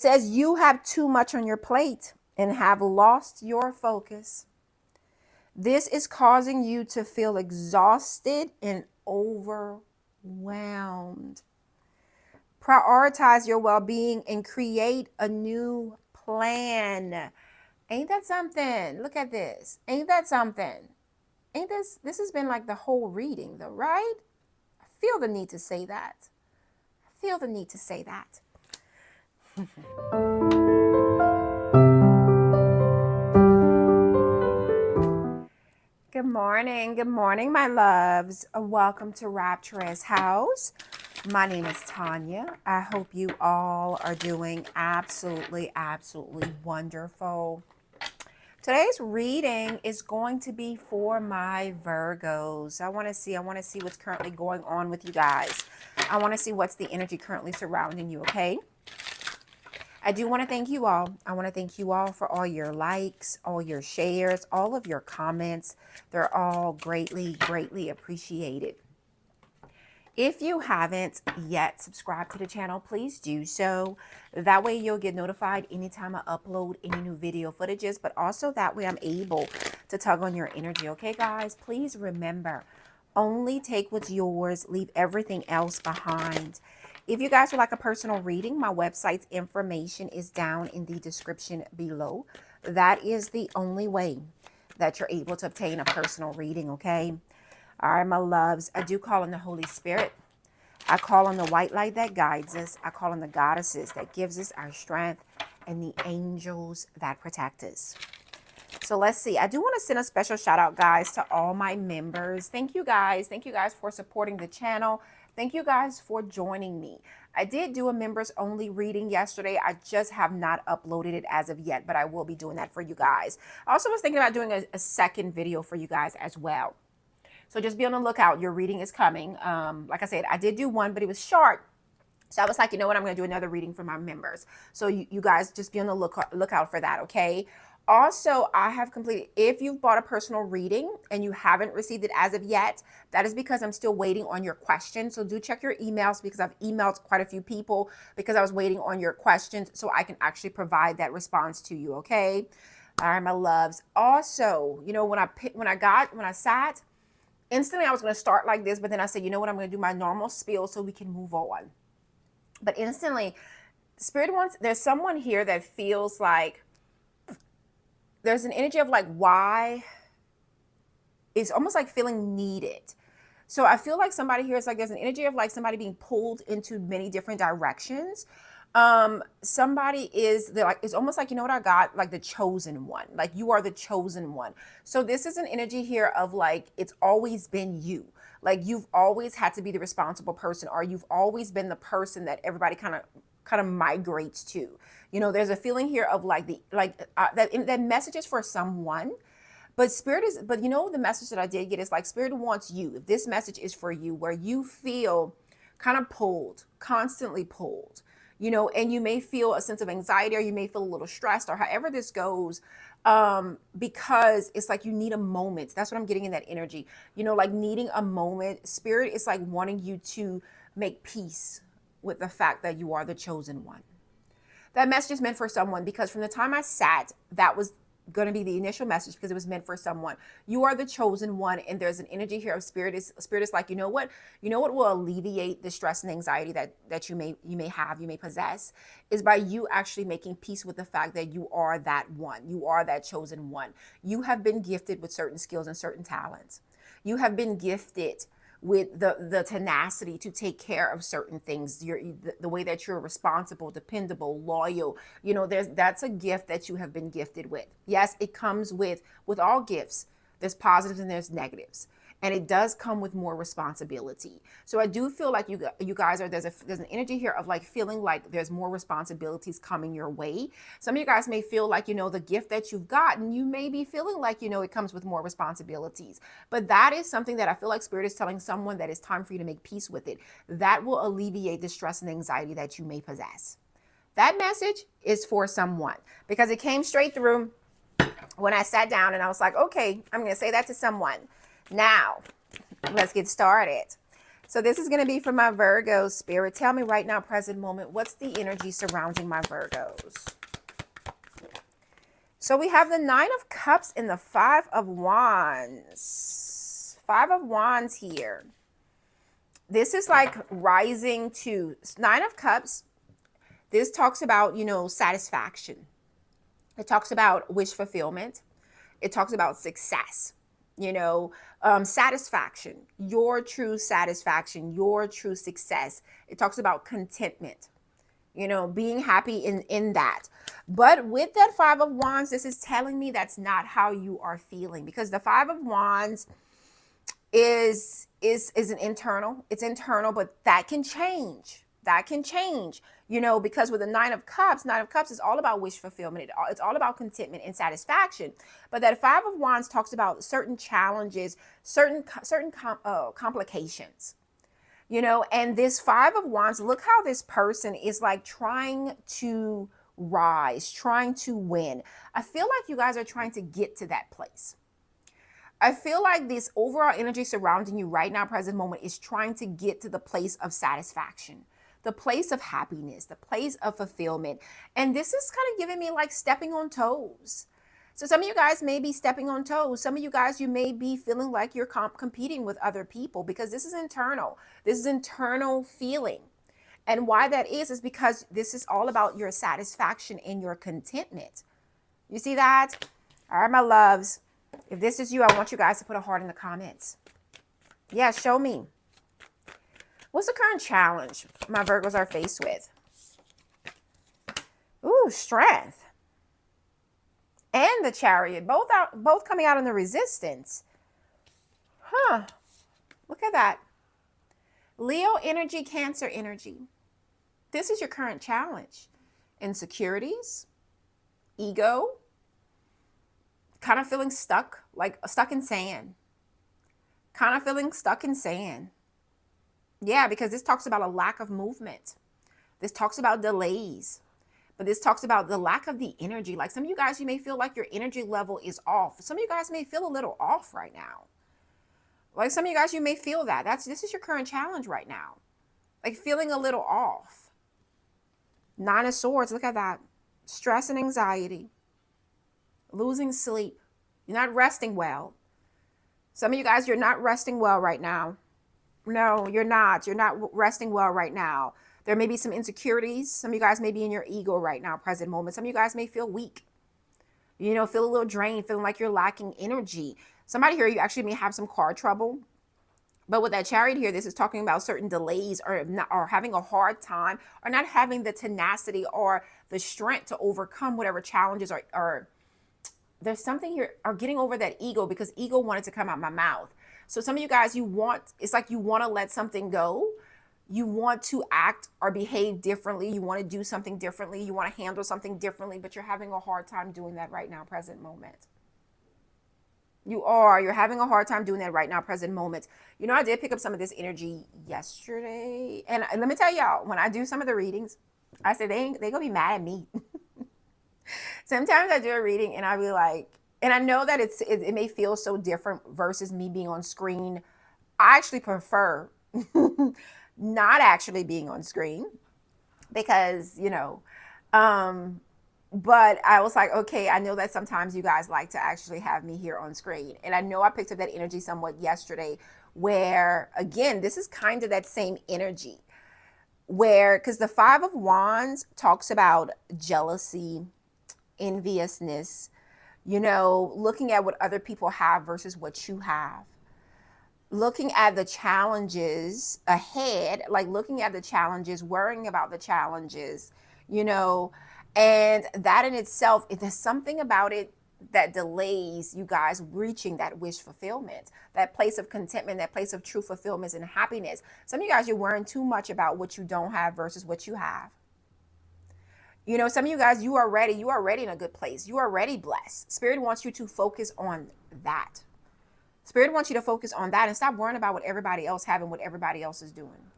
says you have too much on your plate and have lost your focus. This is causing you to feel exhausted and overwhelmed. Prioritize your well-being and create a new plan. Ain't that something? Look at this. Ain't that something? Ain't this has been like the whole reading though, right? I feel the need to say that. I feel the need to say that. Good morning, my loves. Welcome to Rapturous House. My name is Tonya. I hope you all are doing absolutely wonderful. Today's reading is going to be for my Virgos. I want to see what's currently going on with you guys. I want to see what's the energy currently surrounding you, okay? I do want to thank you all. I want to thank you all for all your likes, all your shares, all of your comments. They're all greatly appreciated. If you haven't yet subscribed to the channel, please do so. That way you'll get notified anytime I upload any new video footages, but also that way I'm able to tug on your energy. Okay, guys, please remember, only take what's yours, leave everything else behind. If you guys would like a personal reading, my website's information is down in the description below. That is the only way that you're able to obtain a personal reading, okay? All right, my loves, I do call on the Holy Spirit. I call on the white light that guides us. I call on the goddesses that gives us our strength and the angels that protect us. So let's see. I do want to send a special shout out, guys, to all my members. Thank you guys. Thank you guys for supporting the channel. Thank you guys for joining me. I did do a members only reading yesterday. I just have not uploaded it as of yet, but I will be doing that for you guys. I also was thinking about doing a second video for you guys as well. So just be on the lookout. Your reading is coming. Like I said, I did do one, but it was short. So I was like, you know what? I'm going to do another reading for my members. So you guys just be on the lookout for that, okay? Also, I have completed, if you've bought a personal reading and you haven't received it as of yet, that is because I'm still waiting on your questions. So do check your emails because I've emailed quite a few people because I was waiting on your questions so I can actually provide that response to you, okay? All right, my loves. Also, you know, when I sat, instantly I was going to start like this, but then I said, you know what? I'm going to do my normal spiel so we can move on. But instantly, Spirit wants, there's someone here that feels like, there's an energy of like, why? It's almost like feeling needed. So I feel like somebody here is like, there's an energy of like somebody being pulled into many different directions. Somebody is like, it's almost like, you know what I got? Like the chosen one, like you are the chosen one. So this is an energy here of like, it's always been you. Like you've always had to be the responsible person, or you've always been the person that everybody kind of migrates to. You know, there's a feeling here of like that message is for someone, but but you know, the message that I did get is like Spirit wants you. If this message is for you, where you feel kind of pulled, constantly pulled, you know, and you may feel a sense of anxiety, or you may feel a little stressed, or however this goes, because it's like you need a moment. That's what I'm getting in that energy, you know, like needing a moment. Spirit is like wanting you to make peace with the fact that you are the chosen one. That message is meant for someone, because from the time I sat, that was going to be the initial message, because it was meant for someone. You are the chosen one, and there's an energy here of spirit is like, you know what will alleviate the stress and anxiety that you may possess, is by you actually making peace with the fact that you are that one. You are that chosen one. You have been gifted with certain skills and certain talents. You have been gifted with the tenacity to take care of certain things. The way that you're responsible, dependable, loyal, you know, that's a gift that you have been gifted with. Yes, it comes with all gifts. There's positives and there's negatives. And it does come with more responsibility. So I do feel like you guys are, there's an energy here of like feeling like there's more responsibilities coming your way. Some of you guys may feel like, you know, the gift that you've gotten, you may be feeling like, you know, it comes with more responsibilities. But that is something that I feel like Spirit is telling someone that it's time for you to make peace with it. That will alleviate the stress and anxiety that you may possess. That message is for someone, because it came straight through when I sat down and I was like, okay, I'm going to say that to someone. Now, let's get started. So this is going to be for my Virgo spirit. Tell me right now, present moment, what's the energy surrounding my Virgos? So we have the Nine of Cups and the Five of Wands. Five of Wands here. This is like rising to Nine of Cups. This talks about, you know, satisfaction. It talks about wish fulfillment. It talks about success, you know, satisfaction, your true satisfaction, your true success. It talks about contentment, you know, being happy in that. But with that Five of Wands, this is telling me that's not how you are feeling, because the Five of Wands is an internal. It's internal, but that can change. That can change, you know, because with the Nine of Cups is all about wish fulfillment. It's all about contentment and satisfaction. But that Five of Wands talks about certain challenges, certain complications, you know. And this Five of Wands, look how this person is like trying to rise, trying to win. I feel like you guys are trying to get to that place. I feel like this overall energy surrounding you right now, present moment, is trying to get to the place of satisfaction, the place of happiness, the place of fulfillment. And this is kind of giving me like stepping on toes. So some of you guys may be stepping on toes. Some of you guys, you may be feeling like you're competing with other people, because this is internal. This is internal feeling. And why that is because this is all about your satisfaction and your contentment. You see that? All right, my loves. If this is you, I want you guys to put a heart in the comments. Yeah, show me. What's the current challenge my Virgos are faced with? Ooh, Strength. And the Chariot. Both coming out in the Resistance. Huh. Look at that. Leo energy, Cancer energy. This is your current challenge. Insecurities, ego, kind of feeling stuck, like stuck in sand. Kind of feeling stuck in sand. Yeah, because this talks about a lack of movement. This talks about delays. But this talks about the lack of the energy. Like some of you guys, you may feel like your energy level is off. Some of you guys may feel a little off right now. Like some of you guys, you may feel that. This is your current challenge right now. Like feeling a little off. Nine of Swords, look at that. Stress and anxiety. Losing sleep. You're not resting well. Some of you guys, you're not resting well right now. No, you're not. You're not resting well right now. There may be some insecurities. Some of you guys may be in your ego right now, present moment. Some of you guys may feel weak. You know, feel a little drained, feeling like you're lacking energy. Somebody here, you actually may have some car trouble. But with that Chariot here, this is talking about certain delays or having a hard time or not having the tenacity or the strength to overcome whatever challenges are. There's something here, or getting over that ego, because ego wanted to come out my mouth. So some of you guys, it's like you want to let something go. You want to act or behave differently. You want to do something differently. You want to handle something differently, but you're having a hard time doing that right now, present moment. You're having a hard time doing that right now, present moment. You know, I did pick up some of this energy yesterday. And let me tell y'all, when I do some of the readings, I said, they gonna be mad at me. Sometimes I do a reading and I'll be like, and I know that it may feel so different versus me being on screen. I actually prefer not actually being on screen because, you know, but I was like, okay, I know that sometimes you guys like to actually have me here on screen. And I know I picked up that energy somewhat yesterday where, again, this is kind of that same energy where, because the Five of Wands talks about jealousy, enviousness, you know, looking at what other people have versus what you have. Looking at the challenges ahead, like looking at the challenges, worrying about the challenges, you know, and that in itself, there's something about it that delays you guys reaching that wish fulfillment, that place of contentment, that place of true fulfillment and happiness. Some of you guys, you're worrying too much about what you don't have versus what you have. You know, some of you guys, you are ready in a good place. You are already blessed. Spirit wants you to focus on that. Spirit wants you to focus on that and stop worrying about what everybody else have and what everybody else is doing.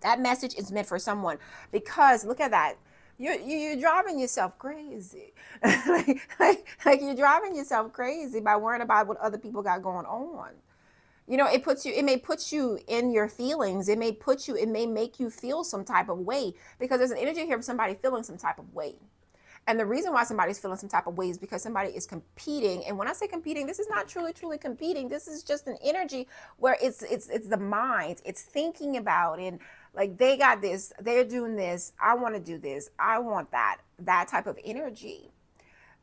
That message is meant for someone, because look at that. You're driving yourself crazy. like you're driving yourself crazy by worrying about what other people got going on. You know, it may put you in your feelings. It may make you feel some type of way, because there's an energy here of somebody feeling some type of way. And the reason why somebody's feeling some type of way is because somebody is competing. And when I say competing, this is not truly competing. This is just an energy where it's the mind. It's thinking about, and like, they got this, they're doing this, I want to do this, I want that type of energy.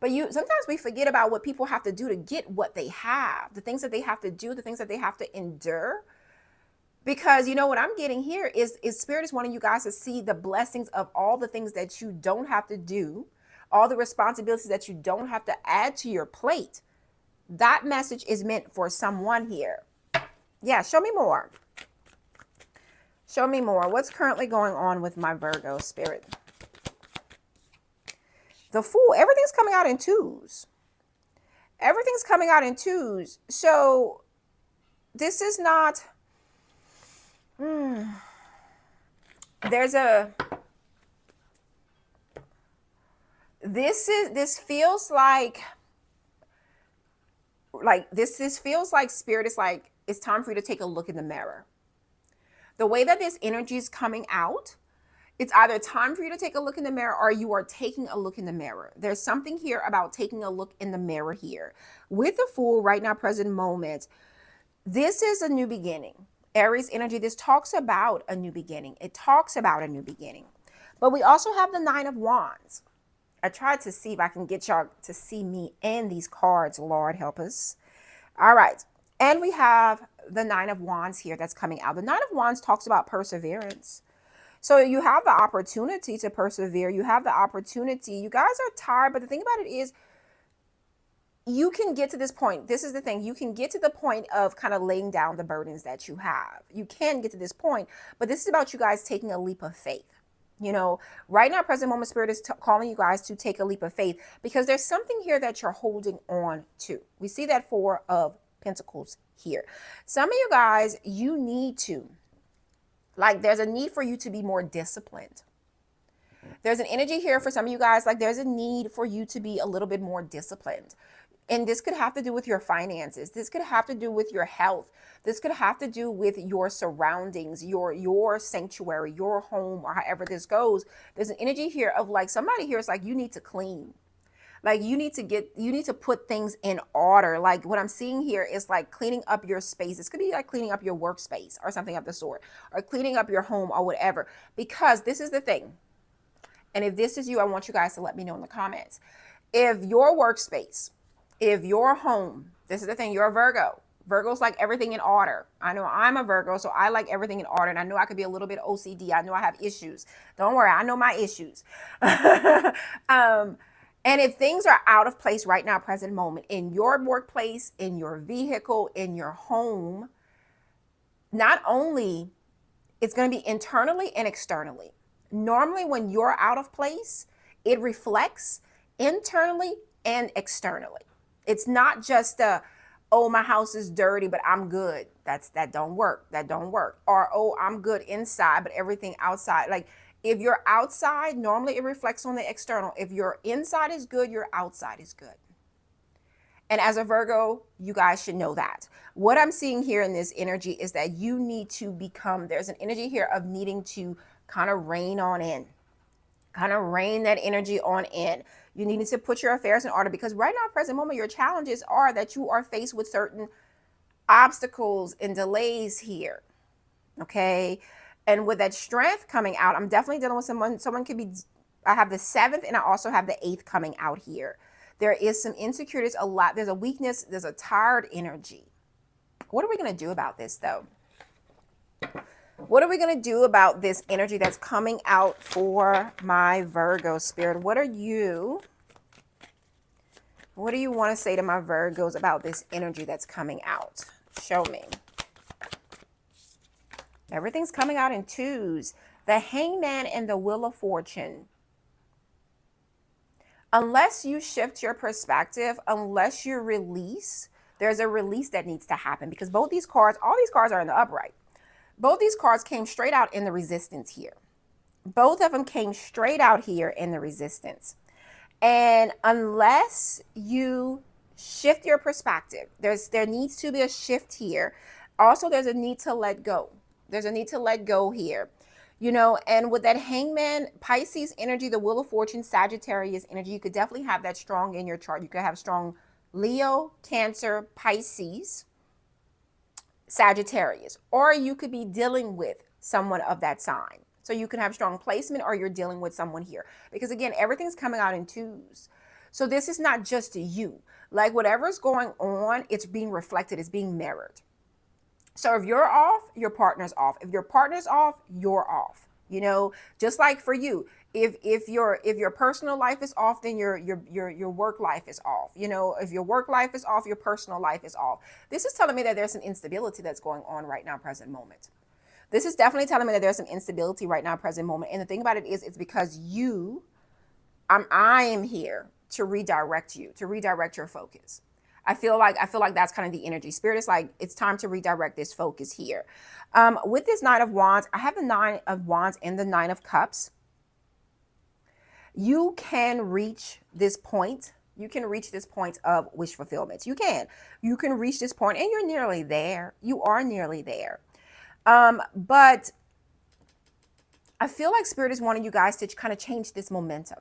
But sometimes we forget about what people have to do to get what they have, the things that they have to do, the things that they have to endure. Because you know what I'm getting here is Spirit is wanting you guys to see the blessings of all the things that you don't have to do, all the responsibilities that you don't have to add to your plate. That message is meant for someone here. Yeah, show me more. Show me more. What's currently going on with my Virgo spirit? The Fool. Everything's coming out in twos. Everything's coming out in twos. So this is not... There's a... This feels like this feels like Spirit is like, it's time for you to take a look in the mirror. The way that this energy is coming out, it's either time for you to take a look in the mirror, or you are taking a look in the mirror. There's something here about taking a look in the mirror here. With the Fool right now, present moment, this is a new beginning. Aries energy, this talks about a new beginning. It talks about a new beginning. But we also have the Nine of Wands. I tried to see if I can get y'all to see me and these cards. Lord help us. All right. And we have the Nine of Wands here that's coming out. The Nine of Wands talks about perseverance. So you have the opportunity to persevere. You have the opportunity. You guys are tired, but the thing about it is, you can get to this point. This is the thing. You can get to the point of kind of laying down the burdens that you have. You can get to this point, but this is about you guys taking a leap of faith. You know, right now, present moment, Spirit is calling you guys to take a leap of faith, because there's something here that you're holding on to. We see that Four of Pentacles here. Some of you guys, you need to, like, there's a need for you to be more disciplined. There's an energy here for some of you guys, like there's a need for you to be a little bit more disciplined. And this could have to do with your finances. This could have to do with your health. This could have to do with your surroundings, your sanctuary, your home, or however this goes. There's an energy here of like, somebody here is like, you need to clean. Like you need to put things in order. Like what I'm seeing here is like cleaning up your space. This could be like cleaning up your workspace or something of the sort, or cleaning up your home or whatever, because this is the thing. And if this is you, I want you guys to let me know in the comments. If your workspace, if your home, this is the thing, you're a Virgo. Virgos like everything in order. I know I'm a Virgo, so I like everything in order. And I know I could be a little bit OCD. I know I have issues. Don't worry, I know my issues. And if things are out of place right now, present moment, in your workplace, in your vehicle, in your home, not only it's going to be internally and externally. Normally when you're out of place, it reflects internally and externally. It's not just oh, my house is dirty, but I'm good. That don't work. That don't work. Or, oh, I'm good inside, but everything outside. Like if you're outside, normally it reflects on the external. If your inside is good, your outside is good. And as a Virgo, you guys should know that. What I'm seeing here in this energy is that you need to become, there's an energy here of needing to kind of rein on in, kind of rein that energy on in. You need to put your affairs in order, because right now, present moment, your challenges are that you are faced with certain obstacles and delays here. Okay. And with that strength coming out, I'm definitely dealing with someone could be, I have the 7th and I also have the 8th coming out here. There is some insecurities, a lot. There's a weakness. There's a tired energy. What are we going to do about this though? What are we going to do about this energy that's coming out for my Virgo spirit? What do you want to say to my Virgos about this energy that's coming out? Show me. Everything's coming out in twos. The Hangman and the Wheel of Fortune. Unless you shift your perspective, unless you release, there's a release that needs to happen, because both these cards, all these cards are in the upright. Both these cards came straight out in the Resistance here. Both of them came straight out here in the Resistance. And unless you shift your perspective, there needs to be a shift here. Also, there's a need to let go. There's a need to let go here. And with that Hangman, Pisces energy, the Wheel of Fortune, Sagittarius energy, you could definitely have that strong in your chart. You could have strong Leo, Cancer, Pisces, Sagittarius, or you could be dealing with someone of that sign. So you can have strong placement, or you're dealing with someone here. Because again, everything's coming out in twos. So this is not just you. Like whatever's going on, it's being reflected, it's being mirrored. So if you're off, your partner's off. If your partner's off, you're off. Just like for you, if your personal life is off, then your work life is off. If your work life is off, your personal life is off. This is telling me that there's some instability that's going on right now, present moment. This is definitely telling me that there's some instability right now, present moment. And the thing about it is, it's because I am here to redirect you, to redirect your focus. I feel like that's kind of the energy. Spirit is like, it's time to redirect this focus here. With this Nine of Wands, I have the Nine of Wands and the Nine of Cups. You can reach this point. You can reach this point of wish fulfillment. You can reach this point, and you're nearly there. You are nearly there. But I feel like Spirit is wanting you guys to kind of change this momentum.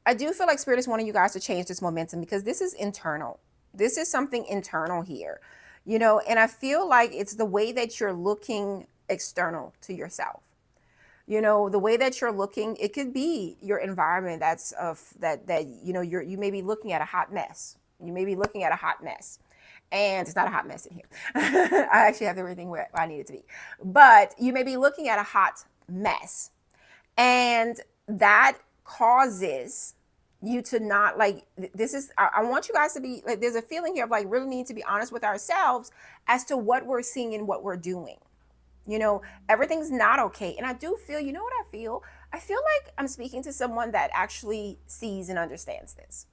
I do feel like Spirit is wanting you guys to change this momentum, because this is internal. This is something internal here, and I feel like it's the way that you're looking external to yourself. The way that you're looking, it could be your environment that's you may be looking at a hot mess. You may be looking at a hot mess. And it's not a hot mess in here. I actually have everything where I need it to be. But you may be looking at a hot mess. And that causes you to not I want you guys to be like, there's a feeling here of like really need to be honest with ourselves as to what we're seeing and what we're doing. Everything's not okay. And I do feel, what I feel? I feel like I'm speaking to someone that actually sees and understands this.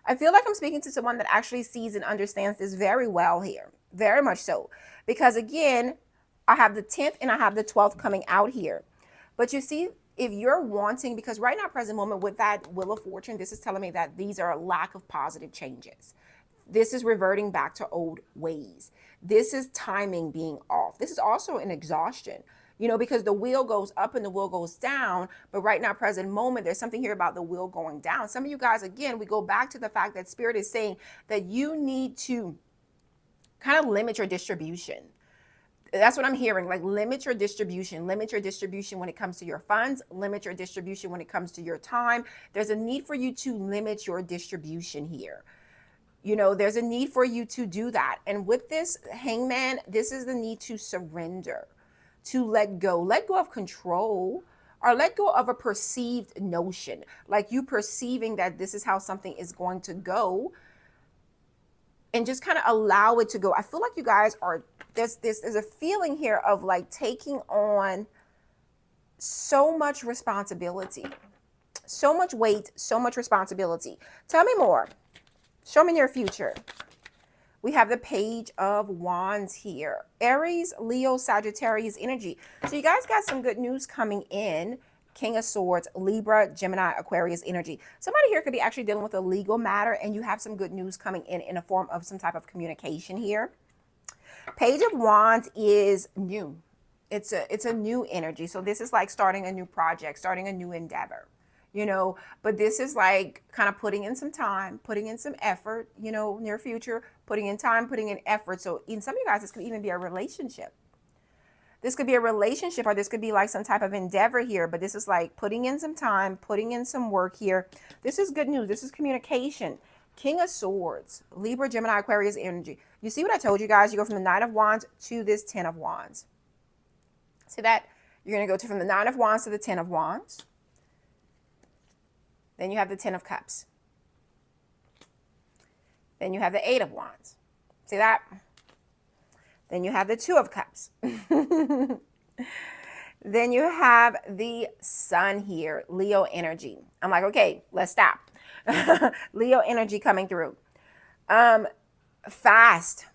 I feel like I'm speaking to someone that actually sees and understands this very well here. Very much so. Because again, I have the 10th and I have the 12th coming out here. But you see, if you're wanting, because right now, present moment, with that Wheel of Fortune, this is telling me that these are a lack of positive changes. This is reverting back to old ways. This is timing being off. This is also an exhaustion, because the wheel goes up and the wheel goes down. But right now, present moment, there's something here about the wheel going down. Some of you guys, again, we go back to the fact that Spirit is saying that you need to kind of limit your distribution. That's what I'm hearing. Like, limit your distribution when it comes to your funds, limit your distribution when it comes to your time. There's a need for you to limit your distribution here. There's a need for you to do that. And with this Hangman, this is the need to surrender, to let go of control, or let go of a perceived notion, like you perceiving that this is how something is going to go, and just kind of allow it to go. I feel like you guys are, there's a feeling here of like taking on so much responsibility, so much weight, so much responsibility. Tell me more. Show me your future. We have the Page of Wands here. Aries, Leo, Sagittarius energy. So you guys got some good news coming in. King of Swords, Libra, Gemini, Aquarius energy. Somebody here could be actually dealing with a legal matter, and you have some good news coming in a form of some type of communication here. Page of Wands is new. It's a new energy. So this is like starting a new project, starting a new endeavor. But this is like kind of putting in some time, putting in some effort, near future, putting in time, putting in effort. So in some of you guys, this could even be a relationship. This could be a relationship, or this could be like some type of endeavor here. But this is like putting in some time, putting in some work here. This is good news. This is communication. King of Swords, Libra, Gemini, Aquarius energy. You see what I told you guys? You go from the Nine of Wands to this 10 of Wands. See that? You're going to go from the 9 of Wands to the 10 of Wands. Then you have the 10 of Cups. Then you have the 8 of Wands. See that? Then you have the 2 of Cups. Then you have the Sun here, Leo energy. I'm like, okay, let's stop. Leo energy coming through. Fast.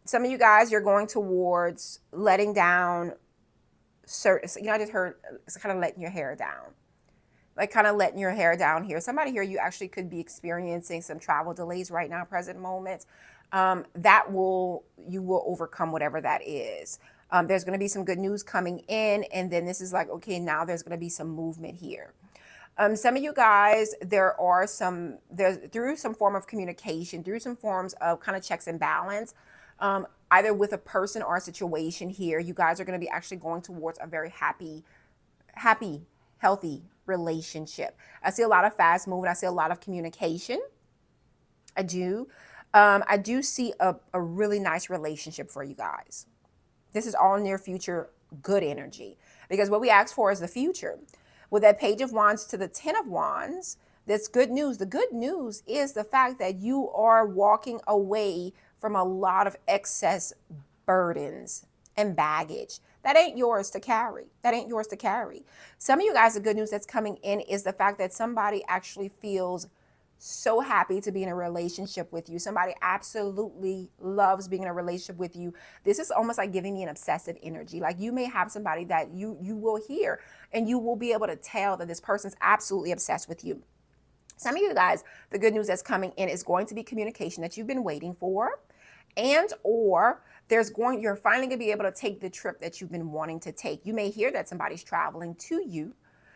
Some of you guys, you're going towards letting down certain, I just heard it's kind of letting your hair down. Like kind of letting your hair down here. Somebody here, you actually could be experiencing some travel delays right now, present moment. you will overcome whatever that is. There's going to be some good news coming in, and then this is like, okay, now there's going to be some movement here. Some of you guys, there's through some form of communication, through some forms of kind of checks and balance, either with a person or a situation here, you guys are going to be actually going towards a very happy, healthy relationship. I see a lot of fast moving. I see a lot of communication. I do. I do see a really nice relationship for you guys. This is all near future good energy, because what we ask for is the future. With that Page of Wands to the Ten of Wands, that's good news. The good news is the fact that you are walking away from a lot of excess burdens and baggage. That ain't yours to carry. That ain't yours to carry. Some of you guys, the good news that's coming in is the fact that somebody actually feels so happy to be in a relationship with you. Somebody absolutely loves being in a relationship with you. This is almost like giving me an obsessive energy. Like you may have somebody that you will hear and you will be able to tell that this person's absolutely obsessed with you. Some of you guys, the good news that's coming in is going to be communication that you've been waiting for, and or you're finally going to be able to take the trip that you've been wanting to take. You may hear that somebody's traveling to you,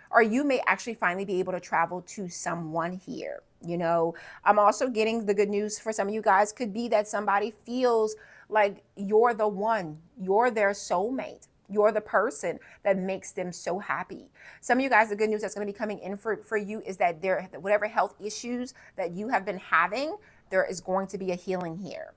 or you may actually finally be able to travel to someone here. I'm also getting the good news for some of you guys could be that somebody feels like you're the one, you're their soulmate. You're the person that makes them so happy. Some of you guys, the good news that's going to be coming in for you is that whatever health issues that you have been having, there is going to be a healing here.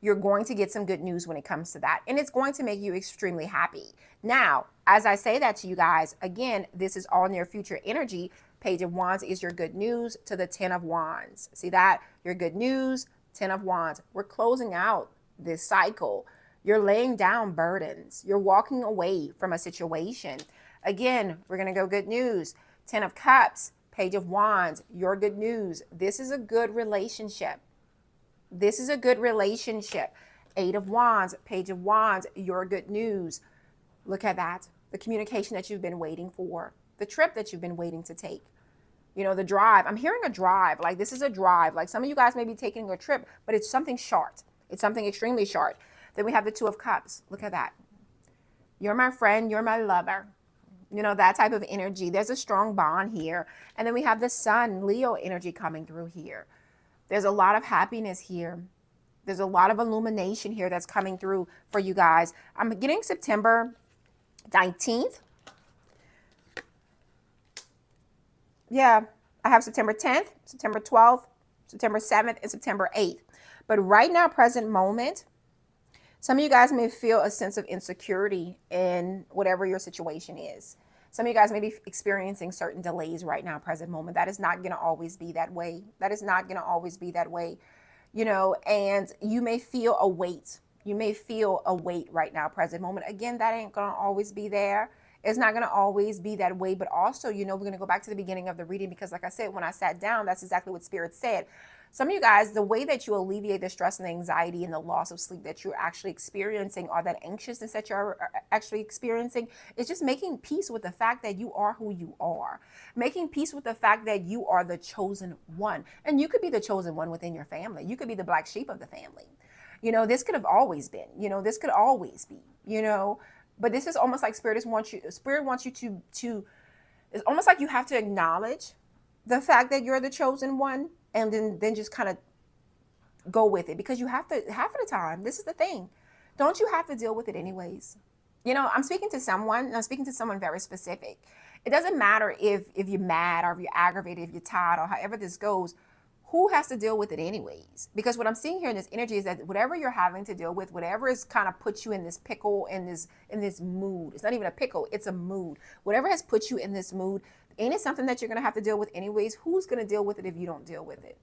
You're going to get some good news when it comes to that. And it's going to make you extremely happy. Now, as I say that to you guys, again, this is all near future energy. Page of Wands is your good news to the Ten of Wands. See that? Your good news, Ten of Wands. We're closing out this cycle. You're laying down burdens. You're walking away from a situation. Again, we're going to go good news. Ten of Cups, Page of Wands, your good news. This is a good relationship. This is a good relationship. Eight of Wands, Page of Wands, your good news. Look at that. The communication that you've been waiting for. The trip that you've been waiting to take. The drive. I'm hearing a drive. Like this is a drive. Like some of you guys may be taking a trip, but it's something short. It's something extremely short. Then we have the Two of Cups. Look at that. You're my friend. You're my lover. That type of energy. There's a strong bond here. And then we have the Sun, Leo energy coming through here. There's a lot of happiness here. There's a lot of illumination here that's coming through for you guys. I'm getting September 19th. Yeah, I have September 10th, September 12th, September 7th, and September 8th. But right now, present moment, some of you guys may feel a sense of insecurity in whatever your situation is. Some of you guys may be experiencing certain delays right now, present moment. That is not going to always be that way. That is not going to always be that way, and you may feel a weight. You may feel a weight right now, present moment. Again, that ain't going to always be there. It's not going to always be that way. But also, we're going to go back to the beginning of the reading because like I said, when I sat down, that's exactly what Spirit said. Some of you guys, the way that you alleviate the stress and the anxiety and the loss of sleep that you're actually experiencing, or that anxiousness that you're actually experiencing, is just making peace with the fact that you are who you are. Making peace with the fact that you are the chosen one. And you could be the chosen one within your family. You could be the black sheep of the family. This could have always been, this could always be, but this is almost like Spirit wants you to, it's almost like you have to acknowledge the fact that you're the chosen one, and then just kind of go with it, because you have to, half of the time, this is the thing, don't you have to deal with it anyways? I'm speaking to someone very specific. It doesn't matter if you're mad or if you're aggravated, if you're tired, or however this goes, who has to deal with it anyways? Because what I'm seeing here in this energy is that whatever you're having to deal with, whatever is kind of put you in this pickle, in this mood, it's not even a pickle, it's a mood. Whatever has put you in this mood, ain't it something that you're going to have to deal with anyways? Who's going to deal with it if you don't deal with it?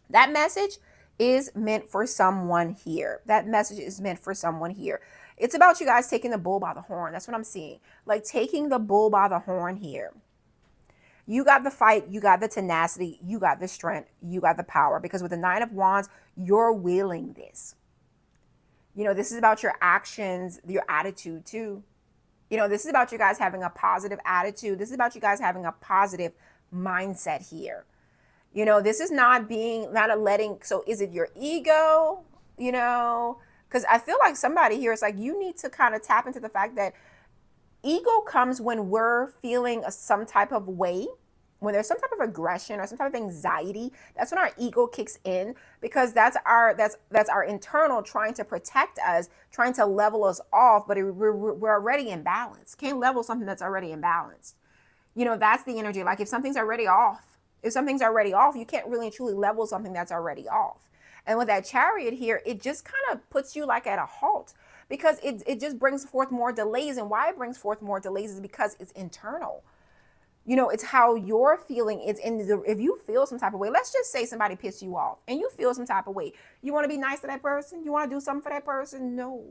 That message is meant for someone here. That message is meant for someone here. It's about you guys taking the bull by the horn. That's what I'm seeing. Like taking the bull by the horn here. You got the fight, you got the tenacity, you got the strength, you got the power. Because with the Nine of Wands, you're willing this. This is about your actions, your attitude too. This is about you guys having a positive attitude. This is about you guys having a positive mindset here. You know, this is not not a letting. So is it your ego? You know, because I feel like somebody here is like, you need to kind of tap into the fact that ego comes when we're feeling some type of way, when there's some type of aggression or some type of anxiety. That's when our ego kicks in, because that's our internal trying to protect us, trying to level us off, but we're already in balance. Can't level something that's already in balance. You know, that's the energy. Like if something's already off, you can't really and truly level something that's already off. And with that Chariot here, it just kind of puts you like at a halt, because it just brings forth more delays. And why it brings forth more delays is because it's internal. You know, it's how you're feeling. It's if you feel some type of way, let's just say somebody pissed you off and you feel some type of way. You want to be nice to that person? You want to do something for that person? No.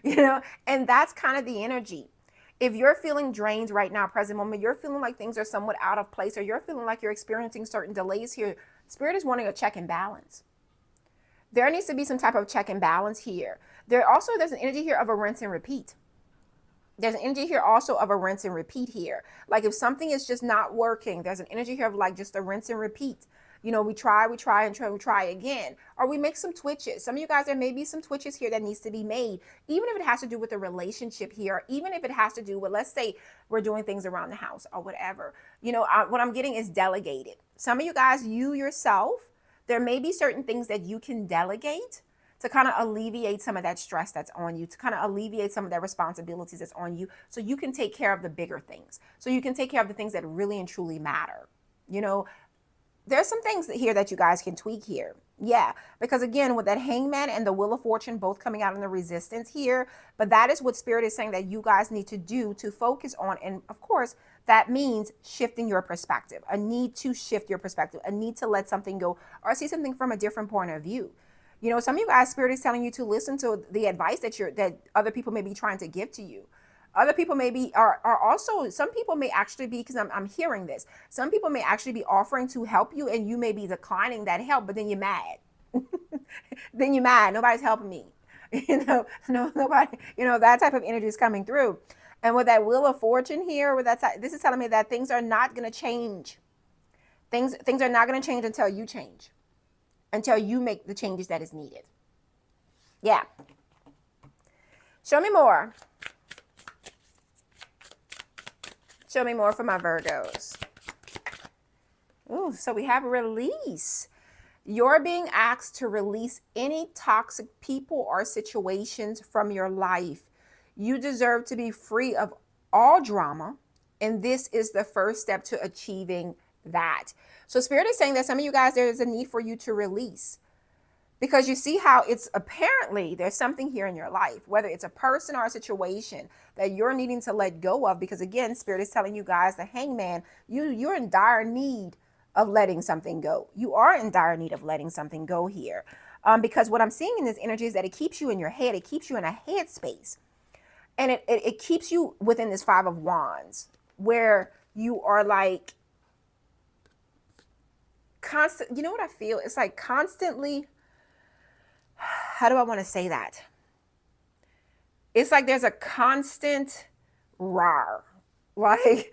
You know, and that's kind of the energy. If you're feeling drained right now, present moment, you're feeling like things are somewhat out of place, or you're feeling like you're experiencing certain delays here, Spirit is wanting a check and balance. There needs to be some type of check and balance here. There's an energy here of a rinse and repeat. There's an energy here also of a rinse and repeat here. Like if something is just not working, there's an energy here of like just a rinse and repeat. You know, we try again, or we make some twitches. Some of you guys, there may be some twitches here that needs to be made, even if it has to do with the relationship here, even if it has to do with, let's say we're doing things around the house or whatever. You know, what I'm getting is delegated. Some of you guys, you yourself, there may be certain things that you can delegate to kind of alleviate some of that stress that's on you, to kind of alleviate some of that responsibilities that's on you, so you can take care of the bigger things. So you can take care of the things that really and truly matter. You know, there's some things here that you guys can tweak here. Yeah, because again, with that Hangman and the Wheel of Fortune both coming out in the Resistance here, but that is what Spirit is saying that you guys need to do to focus on. And of course, that means shifting your perspective, a need to shift your perspective, a need to let something go or see something from a different point of view. You know, some of you guys, Spirit is telling you to listen to the advice that other people may be trying to give to you. Other people may be are also, some people may actually be, because I'm hearing this, some people may actually be offering to help you, and you may be declining that help, but then you're mad. Then you're mad. Nobody's helping me. You know, no, nobody, you know, that type of energy is coming through. And with that Wheel of Fortune here, this is telling me that things are not going to change. Things are not going to change until you change, until you make the changes that is needed. Yeah. Show me more. Show me more for my Virgos. Ooh, so we have release. You're being asked to release any toxic people or situations from your life. You deserve to be free of all drama, and this is the first step to achieving that. So Spirit is saying that some of you guys, there's a need for you to release, because you see how it's apparently there's something here in your life, whether it's a person or a situation that you're needing to let go of. Because again, Spirit is telling you guys, the Hangman, you're in dire need of letting something go. You are in dire need of letting something go here. Because what I'm seeing in this energy is that it keeps you in your head. It keeps you in a head space. And it keeps you within this Five of Wands, where you are like constant. You know what I feel? It's like constantly, how do I want to say that? It's like there's a constant roar, like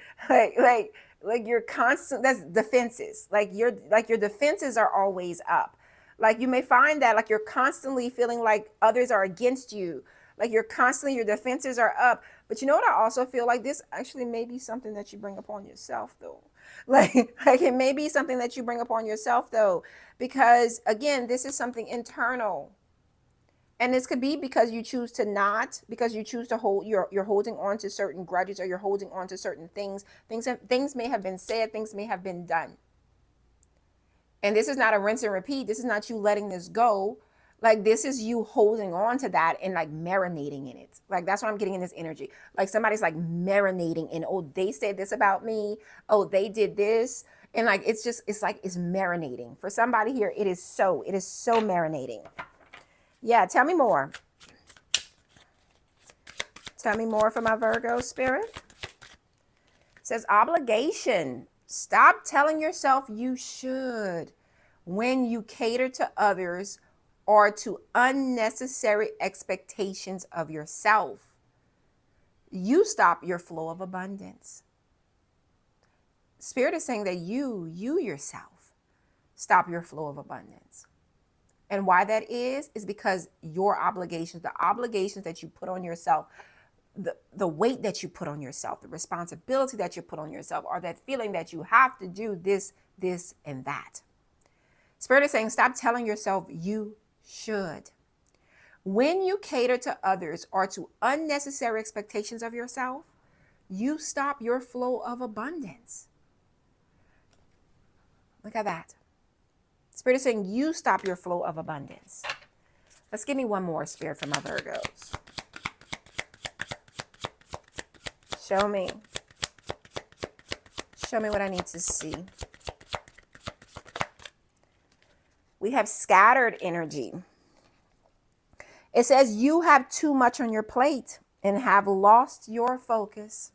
you're constant. That's defenses. Like your defenses are always up. Like you may find that like you're constantly feeling like others are against you. Like your defenses are up. But you know what I also feel like this actually may be something that you bring upon yourself though. Like it may be something that you bring upon yourself though, because again, this is something internal. And this could be because you choose to hold, you're holding on to certain grudges, or you're holding on to certain things. Things may have been said, things may have been done. And this is not a rinse and repeat. This is not you letting this go. Like this is you holding on to that and like marinating in it. Like that's what I'm getting in this energy. Like somebody's like marinating in, oh, they said this about me. Oh, they did this. And like, it's marinating. For somebody here, it is so marinating. Yeah, tell me more. Tell me more for my Virgo Spirit. It says obligation. Stop telling yourself you should when you cater to others or to unnecessary expectations of yourself. You stop your flow of abundance. Spirit is saying that you yourself, stop your flow of abundance. And why that is because your obligations, the obligations that you put on yourself, the weight that you put on yourself, the responsibility that you put on yourself, or that feeling that you have to do this, and that. Spirit is saying, stop telling yourself you should. When you cater to others or to unnecessary expectations of yourself, you stop your flow of abundance. Look at that. Spirit is saying you stop your flow of abundance. Let's give me one more, Spirit, for my Virgos. Show me. Show me what I need to see. We have scattered energy. It says you have too much on your plate and have lost your focus.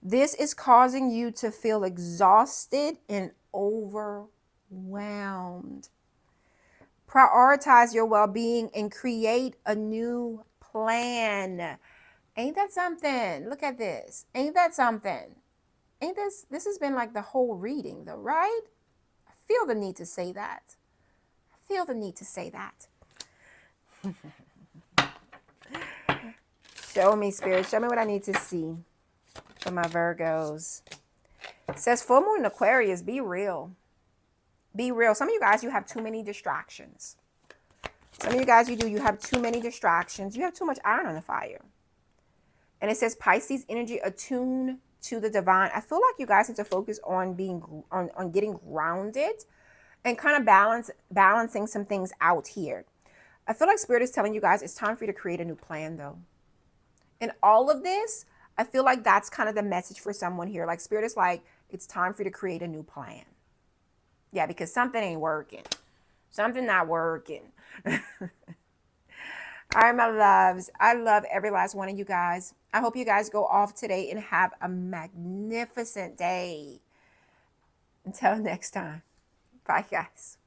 This is causing you to feel exhausted and overwhelmed. Prioritize your well-being and create a new plan. Ain't that something? Look at this. Ain't that something? Ain't this has been like the whole reading though, right? I feel the need to say that. Feel the need to say that. Show me, Spirit. Show me what I need to see for my Virgos. It says full moon in Aquarius. Be real. Be real. Some of you guys, you have too many distractions. Some of you guys, you have too many distractions. You have too much iron on the fire. And it says Pisces energy attuned to the divine. I feel like you guys need to focus on on getting grounded and kind of balancing some things out here. I feel like Spirit is telling you guys it's time for you to create a new plan though. And all of this, I feel like that's kind of the message for someone here. Like Spirit is like, it's time for you to create a new plan. Yeah, because something ain't working. Something not working. All right, my loves. I love every last one of you guys. I hope you guys go off today and have a magnificent day. Until next time. Bye, guys.